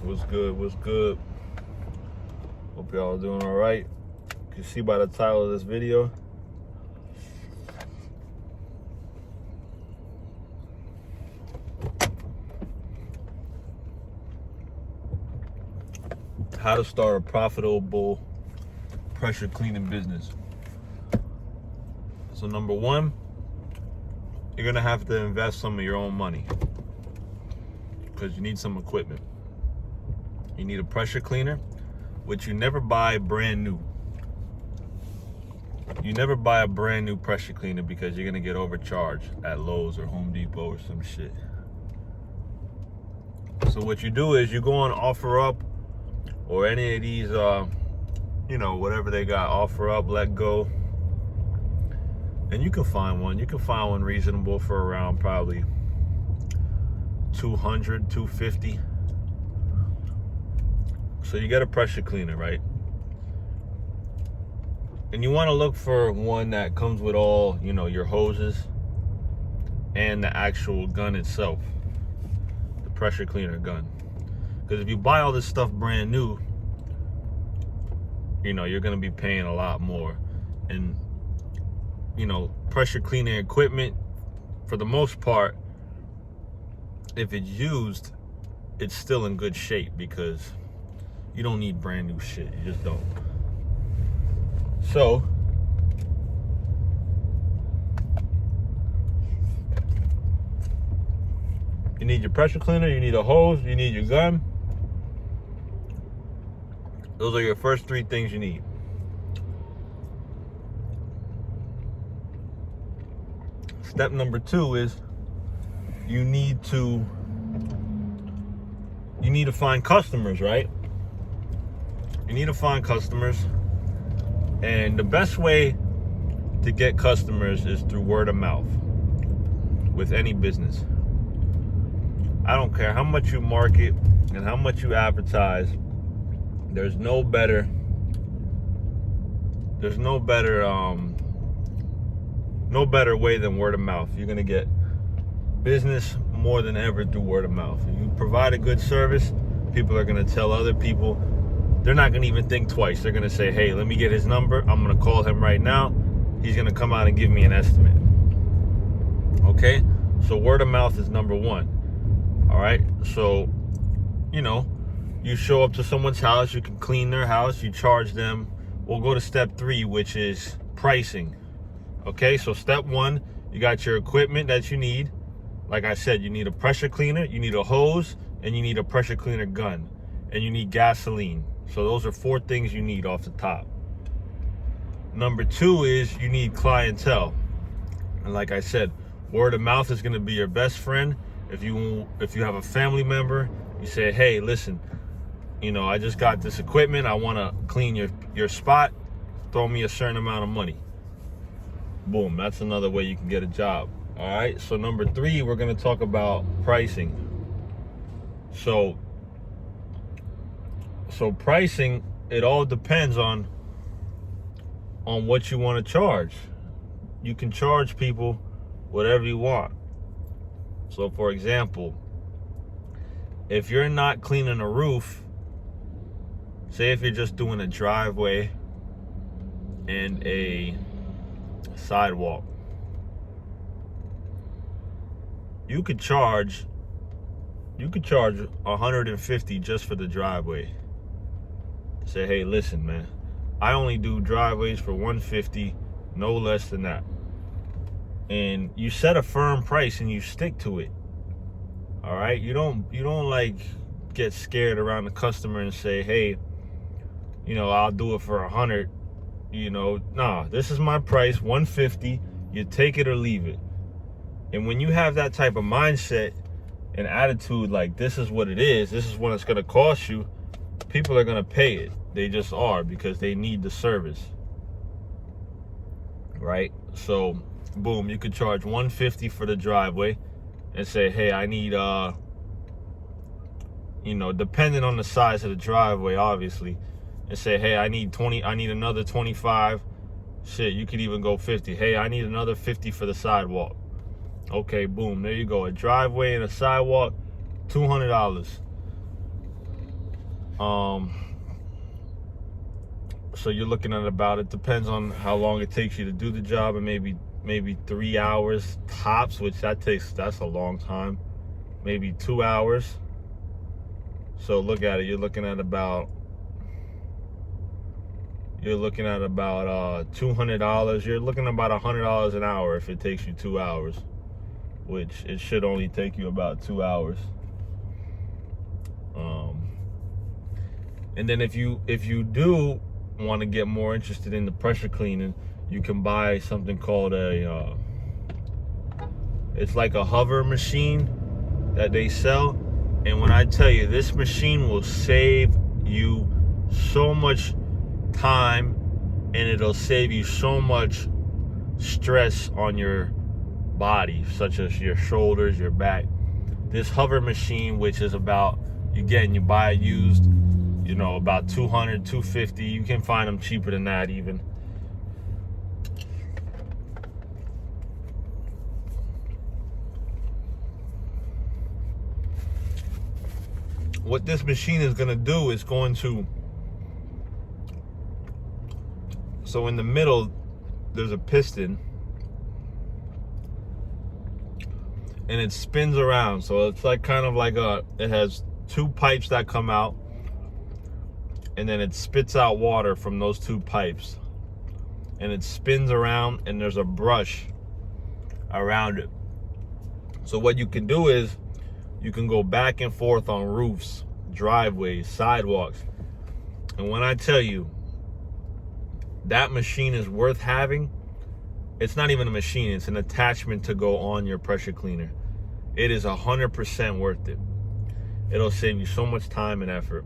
What's good? What's good? Hope y'all are doing all right. You can see by the title of this video. How to start a profitable pressure cleaning business. So number one, you're gonna have to invest some of your own money because you need some equipment. You need a pressure cleaner, which you never buy brand new. You never buy a brand new pressure cleaner because you're gonna get overcharged at Lowe's or Home Depot or some shit. So what you do is you go on OfferUp or any of these, whatever they got, OfferUp, Let Go, and you can find one. You can find one reasonable for around probably $200, $250. So you get a pressure cleaner, right? And you want to look for one that comes with all, your hoses and the actual gun itself, the pressure cleaner gun. Because if you buy all this stuff brand new, you're going to be paying a lot more. And, pressure cleaning equipment, for the most part, if it's used, it's still in good shape because you don't need brand new shit. You just don't. So, you need your pressure cleaner, you need a hose, you need your gun. Those are your first three things you need. Step number two is you need to find customers, right? You need to find customers, and the best way to get customers is through word of mouth with any business. I don't care how much you market and how much you advertise. There's no better way than word of mouth. You're gonna get business more than ever through word of mouth. If you provide a good service, people are gonna tell other people. They're not gonna even think twice. They're gonna say, hey, let me get his number. I'm gonna call him right now. He's gonna come out and give me an estimate. Okay? So word of mouth is number one. All right? So, you show up to someone's house, you can clean their house, you charge them. We'll go to step three, which is pricing. Okay? So step one, you got your equipment that you need. Like I said, you need a pressure cleaner, you need a hose, and you need a pressure cleaner gun, and you need gasoline. So those are four things you need off the top. Number two is you need clientele. And like I said, word of mouth is going to be your best friend. If you have a family member, you say, hey, listen, I just got this equipment. I want to clean your spot. Throw me a certain amount of money. Boom. That's another way you can get a job. All right. So number three, we're going to talk about pricing. So pricing, it all depends on what you want to charge. You can charge people whatever you want. So for example, if you're not cleaning a roof, say if you're just doing a driveway and a sidewalk, you could charge $150 just for the driveway. Say, hey, listen, man, I only do driveways for $150, no less than that. And you set a firm price and you stick to it. All right? You don't like get scared around the customer and say, hey, I'll do it for $100. Nah, this is my price, $150. You take it or leave it. And when you have that type of mindset and attitude, like this is what it is, this is what it's gonna cost you, people are gonna pay it. They just are, because they need the service, right? So boom, you could charge $150 for the driveway and say, hey, I need depending on the size of the driveway, obviously, and say, hey, I need another 25. Shit, you could even go 50. Hey, I need another 50 for the sidewalk. Okay, boom, there you go. A driveway and a sidewalk, $200. So you're looking at about, it depends on how long it takes you to do the job, and maybe 3 hours tops, which that's a long time. Maybe 2 hours. So look at it, you're looking at about $200. You're looking at about $100 an hour if it takes you 2 hours, which it should only take you about 2 hours. And then if you do want to get more interested in the pressure cleaning, you can buy something called it's like a hover machine that they sell. And when I tell you, this machine will save you so much time, and it'll save you so much stress on your body, such as your shoulders, your back. This hover machine, which is about, again, you buy it used, about $200, $250. You can find them cheaper than that even. What this machine is going to do is so in the middle, there's a piston, and it spins around. So it's like it has 2 pipes that come out, and then it spits out water from those 2 pipes, and it spins around, and there's a brush around it. So what you can do is you can go back and forth on roofs, driveways, sidewalks. And when I tell you that machine is worth having, it's not even a machine, it's an attachment to go on your pressure cleaner. It is 100% worth it. It'll save you so much time and effort.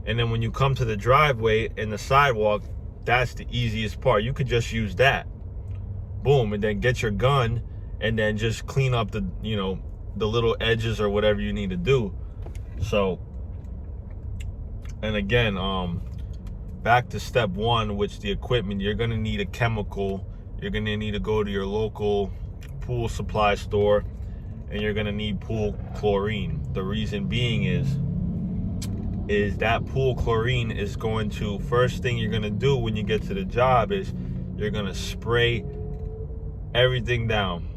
And then when you come to the driveway and the sidewalk, that's the easiest part. You could just use that. Boom, and then get your gun and then just clean up the little edges or whatever you need to do. So, and again, back to step 1, which the equipment, you're gonna need a chemical. You're gonna need to go to your local pool supply store, and you're gonna need pool chlorine. The reason being is that pool chlorine is going to, first thing you're gonna do when you get to the job is you're gonna spray everything down.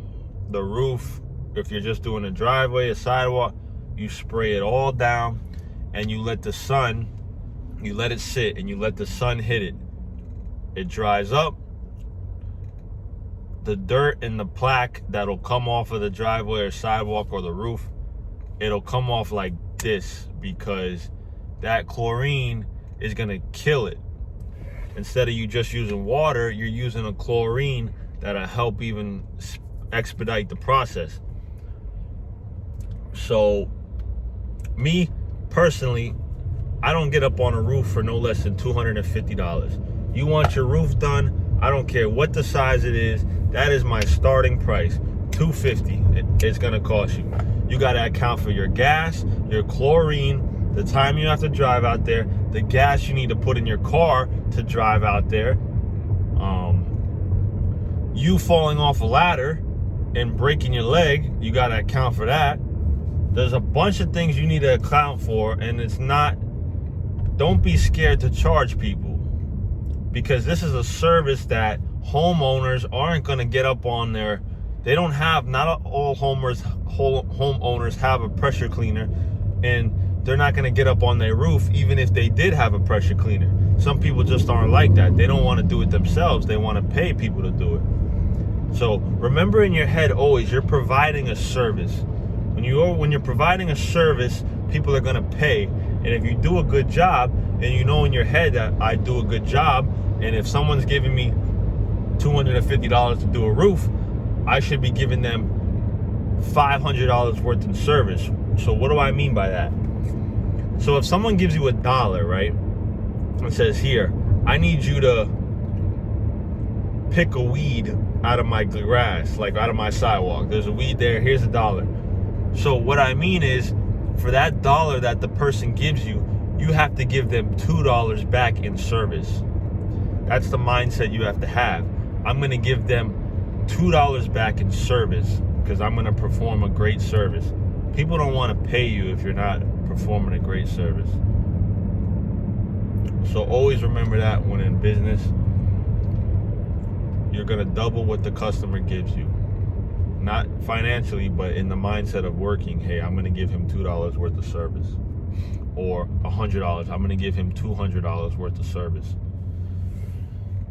The roof, if you're just doing a driveway, a sidewalk, you spray it all down, and you let it sit, and you let the sun hit it. It dries up. The dirt and the plaque that'll come off of the driveway or sidewalk or the roof, it'll come off like this, because that chlorine is gonna kill it. Instead of you just using water, you're using a chlorine that'll help even expedite the process. So me personally, I don't get up on a roof for no less than $250. You want your roof done, I don't care what the size it is, that is my starting price. $250 it's gonna cost you. You gotta account for your gas, your chlorine, the time you have to drive out there, the gas you need to put in your car to drive out there, you falling off a ladder and breaking your leg, you gotta account for that. There's a bunch of things you need to account for, and don't be scared to charge people, because this is a service that homeowners aren't gonna get up on their, not all homeowners have a pressure cleaner, and they're not gonna get up on their roof even if they did have a pressure cleaner. Some people just aren't like that. They don't wanna do it themselves. They wanna pay people to do it. So remember in your head always, you're providing a service. When you're providing a service, people are gonna pay. And if you do a good job, and you know in your head that I do a good job, and if someone's giving me $250 to do a roof, I should be giving them $500 worth in service. So what do I mean by that? So if someone gives you $1, right, and says, here, I need you to pick a weed out of my grass, like out of my sidewalk. There's a weed there, here's $1. So what I mean is, for that $1 that the person gives you, you have to give them $2 back in service. That's the mindset you have to have. I'm gonna give them $2 back in service because I'm gonna perform a great service. People don't wanna pay you if you're not performing a great service. So always remember that when in business, you're gonna double what the customer gives you. Not financially, but in the mindset of working. Hey, I'm gonna give him $2 worth of service. Or $100, I'm gonna give him $200 worth of service.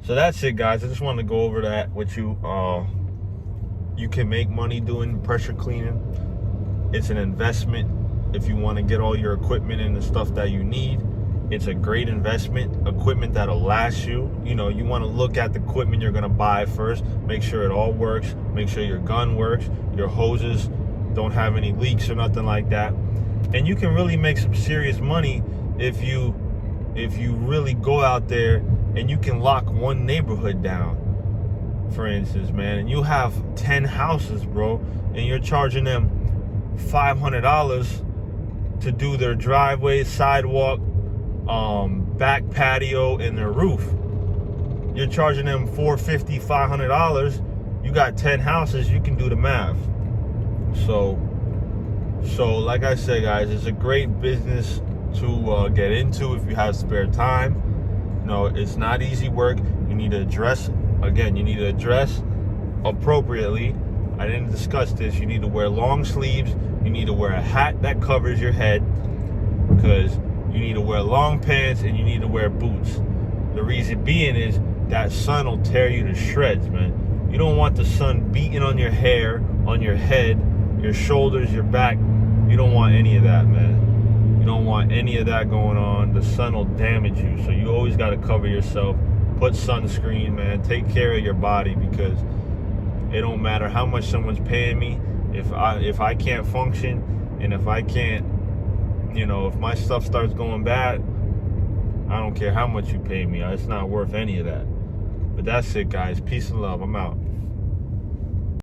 So that's it, guys. I just wanted to go over that with you. You can make money doing pressure cleaning. It's an investment if you want to get all your equipment and the stuff that you need. It's a great investment, equipment that'll last you. You know, you want to look at the equipment you're going to buy first, make sure it all works, make sure your gun works, your hoses don't have any leaks or nothing like that. And you can really make some serious money if you really go out there and you can lock one neighborhood down, for instance, man, and you have 10 houses, bro, and you're charging them $500 to do their driveway, sidewalk, back patio, and their roof. You're charging them $450, $500. You got 10 houses, you can do the math. So like I said, guys, it's a great business to get into if you have spare time. You know, it's not easy work. You need to dress appropriately. I didn't discuss this. You need to wear long sleeves. You need to wear a hat that covers your head, because you need to wear long pants, and you need to wear boots. The reason being is that sun will tear you to shreds, man. You don't want the sun beating on your hair, on your head, your shoulders, your back. You don't want any of that, man. You don't want any of that going on. The sun will damage you. So you always got to cover yourself. Put sunscreen, man. Take care of your body, because it don't matter how much someone's paying me. If I can't function, and if I can't, you know, if my stuff starts going bad, I don't care how much you pay me. It's not worth any of that. But that's it, guys. Peace and love. I'm out.